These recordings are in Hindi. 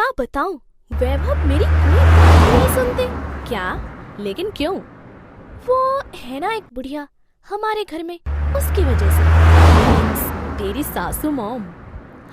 क्या बताऊं, वैभव मेरी कोई बात नहीं सुनते। क्या? लेकिन क्यों? वो है ना एक बुढ़िया हमारे घर में, उसकी वजह से। मीन्स तेरी सासू मॉम।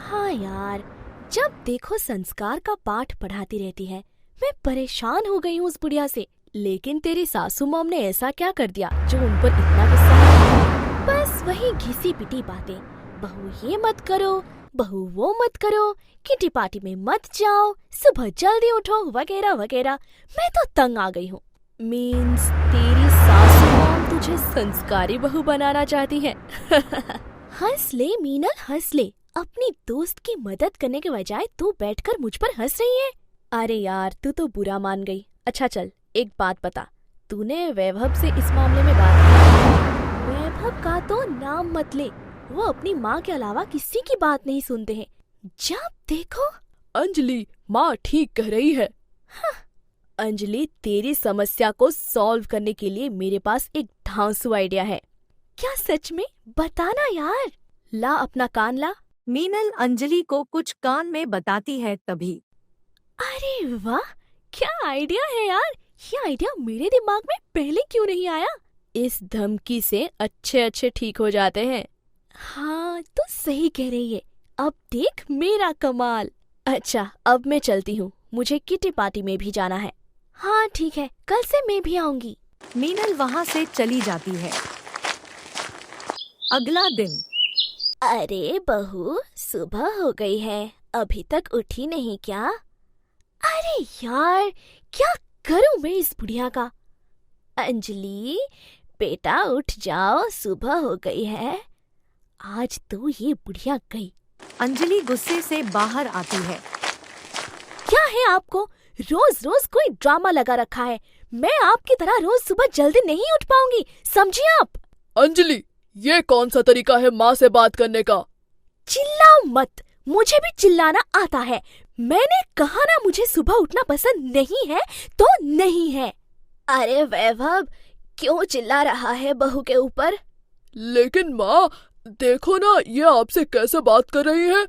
हाँ यार, जब देखो संस्कार का पाठ पढ़ाती रहती है। मैं परेशान हो गई हूँ उस बुढ़िया से। लेकिन तेरी सासू मॉम ने ऐसा क्या कर दिया जो उन पर इतना गुस्सा है? बस वही घिसी पिटी बातें। बहू ये मत करो, बहू वो मत करो, किटी पार्टी में मत जाओ, सुबह जल्दी उठो, वगैरह वगैरह। मैं तो तंग आ गई हूँ। मीन्स तेरी सासू मॉम तुझे संस्कारी बहू बनाना चाहती है। हंस ले मीनल, हंस ले। अपनी दोस्त की मदद करने के बजाय तू बैठकर मुझ पर हंस रही है। अरे यार, तू तो बुरा मान गई। अच्छा चल, एक बात बता, तूने वैभव से इस मामले में बात की? वैभव का तो नाम मत ले। वो अपनी माँ के अलावा किसी की बात नहीं सुनते हैं। जब देखो। अंजलि, माँ ठीक कह रही है। हाँ। अंजलि, तेरी समस्या को सॉल्व करने के लिए मेरे पास एक ढांसू आइडिया है। क्या सच में? बताना यार। ला अपना कान ला। मीनल अंजलि को कुछ कान में बताती है तभी। अरे वाह, क्या आइडिया है यार। ये आइडिया मेरे दिमाग में पहले क्यों नहीं आया? इस धमकी से अच्छे ठीक हो जाते हैं। हाँ, तो सही कह रही है। अब देख मेरा कमाल। अच्छा, अब मैं चलती हूँ, मुझे किटी पार्टी में भी जाना है। हाँ ठीक है, कल से मैं भी आऊंगी। मीनल वहाँ से चली जाती है। अगला दिन। अरे बहू, सुबह हो गई है, अभी तक उठी नहीं क्या? अरे यार, क्या करूं मैं इस बुढ़िया का? अंजलि बेटा उठ जाओ, सुबह हो गई है। आज तो ये बुढ़िया गई। अंजलि गुस्से से बाहर आती है। क्या है आपको? रोज रोज कोई ड्रामा लगा रखा है। मैं आपकी तरह रोज सुबह जल्दी नहीं उठ पाऊंगी, समझिए आप। अंजलि, ये कौन सा तरीका है माँ से बात करने का? चिल्लाओ मत, मुझे भी चिल्लाना आता है। मैंने कहा ना, मुझे सुबह उठना पसंद नहीं है तो नहीं है। अरे वैभव, क्यों चिल्ला रहा है बहू के ऊपर? लेकिन माँ, देखो ना, ये आपसे कैसे बात कर रही है।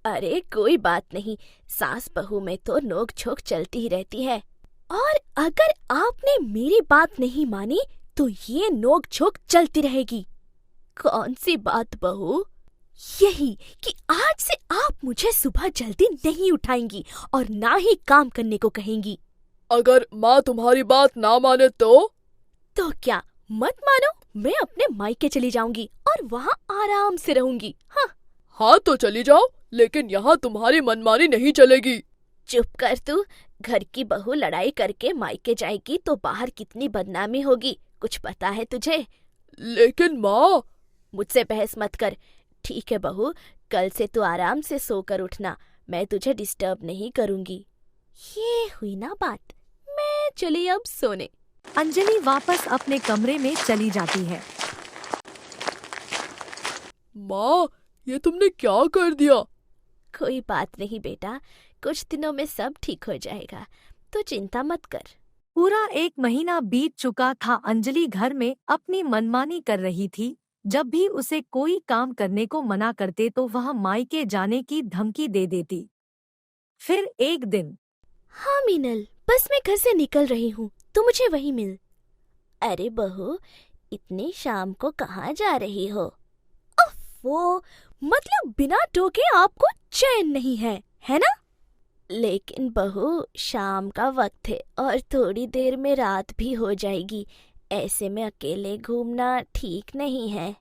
अरे कोई बात नहीं, सास बहू में तो नोक झोंक चलती ही रहती है। और अगर आपने मेरी बात नहीं मानी तो ये नोक झोंक चलती रहेगी। कौन सी बात बहू? यही कि आज से आप मुझे सुबह जल्दी नहीं उठाएंगी और ना ही काम करने को कहेंगी। अगर माँ तुम्हारी बात ना माने तो क्या? मत मानो, मैं अपने मायके चली जाऊंगी और वहाँ आराम से रहूंगी। हाँ तो चली जाओ, लेकिन यहाँ तुम्हारी मनमानी नहीं चलेगी। चुप कर तू। घर की बहू लड़ाई करके मायके जाएगी तो बाहर कितनी बदनामी होगी, कुछ पता है तुझे? लेकिन माँ। मुझसे बहस मत कर। ठीक है बहू, कल से तू आराम से सोकर उठना, मैं तुझे डिस्टर्ब नहीं करूंगी। ये हुई ना बात। मैं चली अब सोने। अंजलि वापस अपने कमरे में चली जाती है। माँ, ये तुमने क्या कर दिया? कोई बात नहीं बेटा, कुछ दिनों में सब ठीक हो जाएगा, तो चिंता मत कर। पूरा 1 महीना बीत चुका था। अंजलि घर में अपनी मनमानी कर रही थी। जब भी उसे कोई काम करने को मना करते तो वह मायके जाने की धमकी दे देती। फिर एक दिन। हाँ मीनल, बस मैं घर से निकल रही हूँ, तू मुझे वहीं मिल। अरे बहू, इतनी शाम को कहाँ जा रही हो? वो मतलब बिना टोके आपको चैन नहीं है ना? लेकिन बहू, शाम का वक्त है और थोड़ी देर में रात भी हो जाएगी। ऐसे में अकेले घूमना ठीक नहीं है।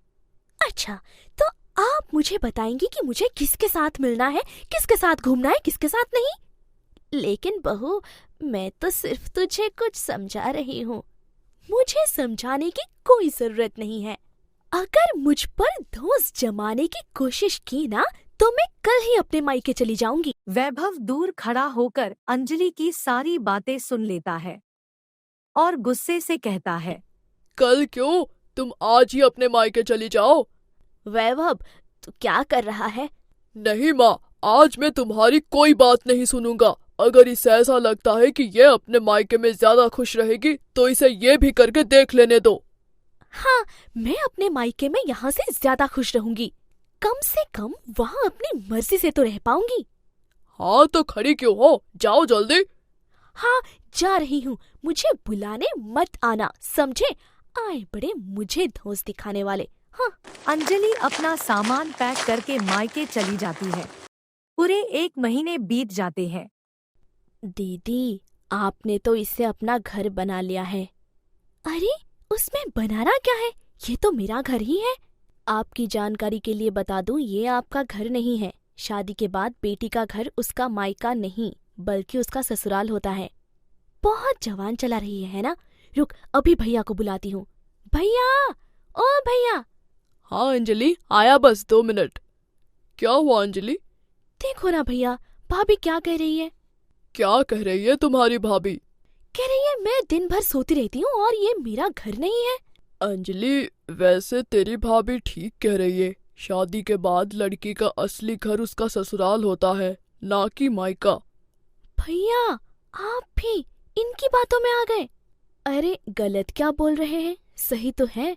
अच्छा, तो आप मुझे बताएंगी कि मुझे किसके साथ मिलना है, किसके साथ घूमना है, किसके साथ नहीं? लेकिन बहू, मैं तो सिर्फ तुझे कुछ समझा रही हूँ। मुझे समझाने की कोई जरूरत नहीं है। अगर मुझ पर दोष जमाने की कोशिश की ना, तो मैं कल ही अपने मायके चली जाऊंगी। वैभव दूर खड़ा होकर अंजलि की सारी बातें सुन लेता है और गुस्से से कहता है, कल क्यों, तुम आज ही अपने मायके चली जाओ। वैभव, तू क्या कर रहा है? नहीं माँ, आज मैं तुम्हारी कोई बात नहीं सुनूंगा। अगर इसे ऐसा लगता है कि ये अपने मायके में ज्यादा खुश रहेगी तो इसे ये भी करके देख लेने दो। हाँ, मैं अपने मायके में यहाँ से ज्यादा खुश रहूंगी। कम से कम वहाँ अपनी मर्जी से तो रह पाऊंगी। हाँ तो खड़ी क्यों हो, जाओ जल्दी। हाँ जा रही हूँ, मुझे बुलाने मत आना, समझे? आए बड़े मुझे धौंस दिखाने वाले। हाँ। अंजलि अपना सामान पैक करके मायके चली जाती है। पूरे 1 महीने बीत जाते हैं। दीदी, आपने तो इससे अपना घर बना लिया है। अरे उसमें बनाना क्या है, ये तो मेरा घर ही है। आपकी जानकारी के लिए बता दूं, ये आपका घर नहीं है। शादी के बाद बेटी का घर उसका मायका नहीं बल्कि उसका ससुराल होता है। बहुत जवान चला रही है ना? रुक, अभी भैया को बुलाती हूँ। भैया, ओ भैया। हाँ अंजलि, आया बस 2 मिनट। क्या हुआ अंजलि? देखो ना भैया, भाभी क्या कह रही है। क्या कह रही है तुम्हारी भाभी? कह रही है मैं दिन भर सोती रहती हूँ और ये मेरा घर नहीं है। अंजलि, वैसे तेरी भाभी ठीक कह रही है। शादी के बाद लड़की का असली घर उसका ससुराल होता है, ना कि मायका। भैया, आप भी इनकी बातों में आ गए। अरे गलत क्या बोल रहे हैं, सही तो है।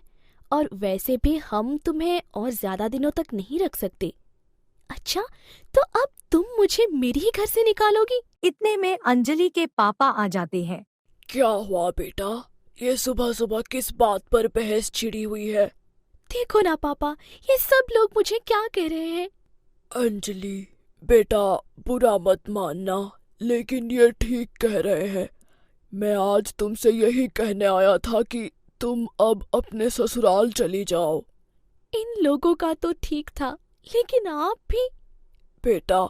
और वैसे भी हम तुम्हें और ज्यादा दिनों तक नहीं रख सकते। अच्छा, तो अब तुम मुझे मेरे ही घर से निकालोगी? इतने में अंजलि के पापा आ जाते हैं। क्या हुआ बेटा, ये सुबह सुबह किस बात पर बहस छिड़ी हुई है? देखो ना पापा, ये सब लोग मुझे क्या कह रहे हैं। अंजलि बेटा, बुरा मत मानना, लेकिन ये ठीक कह रहे हैं। मैं आज तुमसे यही कहने आया था कि तुम अब अपने ससुराल चली जाओ। इन लोगों का तो ठीक था, लेकिन आप भी। बेटा,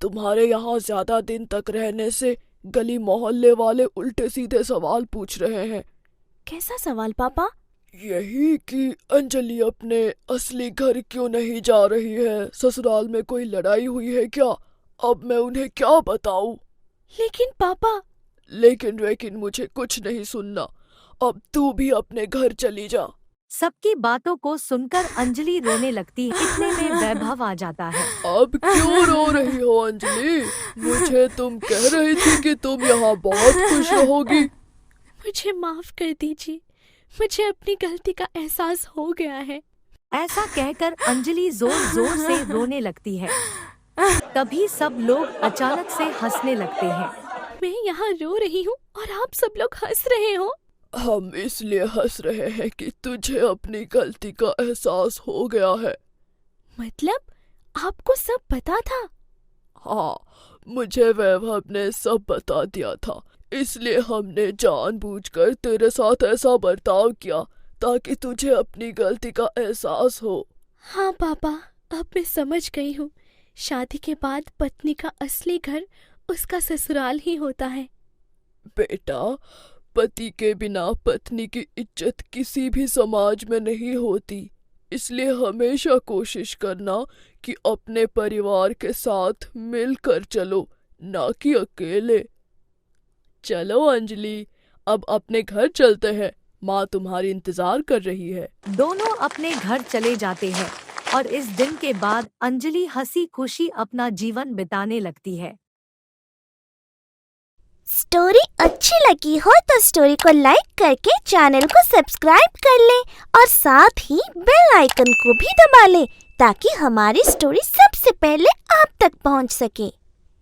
तुम्हारे यहाँ ज्यादा दिन तक रहने से गली मोहल्ले वाले उल्टे सीधे सवाल पूछ रहे हैं। कैसा सवाल पापा? यही कि अंजलि अपने असली घर क्यों नहीं जा रही है, ससुराल में कोई लड़ाई हुई है क्या? अब मैं उन्हें क्या बताऊं? लेकिन पापा। लेकिन मुझे कुछ नहीं सुनना। अब तू भी अपने घर चली जा। सबकी बातों को सुनकर अंजलि रोने लगती है। इतने में वैभव आ जाता है। अब क्यों रो रही हो अंजलि? मुझे तुम कह रही थी कि तुम यहाँ बहुत खुश रहोगी। मुझे माफ कर दीजिए, मुझे अपनी गलती का एहसास हो गया है। ऐसा कहकर अंजलि जोर जोर से रोने लगती है। तभी सब लोग अचानक से हंसने लगते हैं। मैं यहाँ रो रही हूँ और आप सब लोग हंस रहे हो। हम इसलिए हंस रहे हैं कि तुझे अपनी गलती का एहसास हो गया है। मतलब आपको सब पता था? हाँ, मुझे वैभव ने सब बता दिया था, इसलिए हमने जानबूझकर तेरे साथ ऐसा बर्ताव किया ताकि तुझे अपनी गलती का एहसास हो। हाँ पापा, अब मैं समझ गई हूँ। शादी के बाद पत्नी का असली घर उसका ससुराल ही होता है। बेटा, पति के बिना पत्नी की इज्जत किसी भी समाज में नहीं होती, इसलिए हमेशा कोशिश करना कि अपने परिवार के साथ मिलकर चलो, ना कि अकेले। चलो अंजलि, अब अपने घर चलते हैं, माँ तुम्हारी इंतजार कर रही है। दोनों अपने घर चले जाते हैं और इस दिन के बाद अंजलि हंसी खुशी अपना जीवन बिताने लगती है। स्टोरी अच्छी लगी हो तो स्टोरी को लाइक करके चैनल को सब्सक्राइब कर लें और साथ ही बेल आइकन को भी दबा लें ताकि हमारी स्टोरी सबसे पहले आप तक पहुंच सके।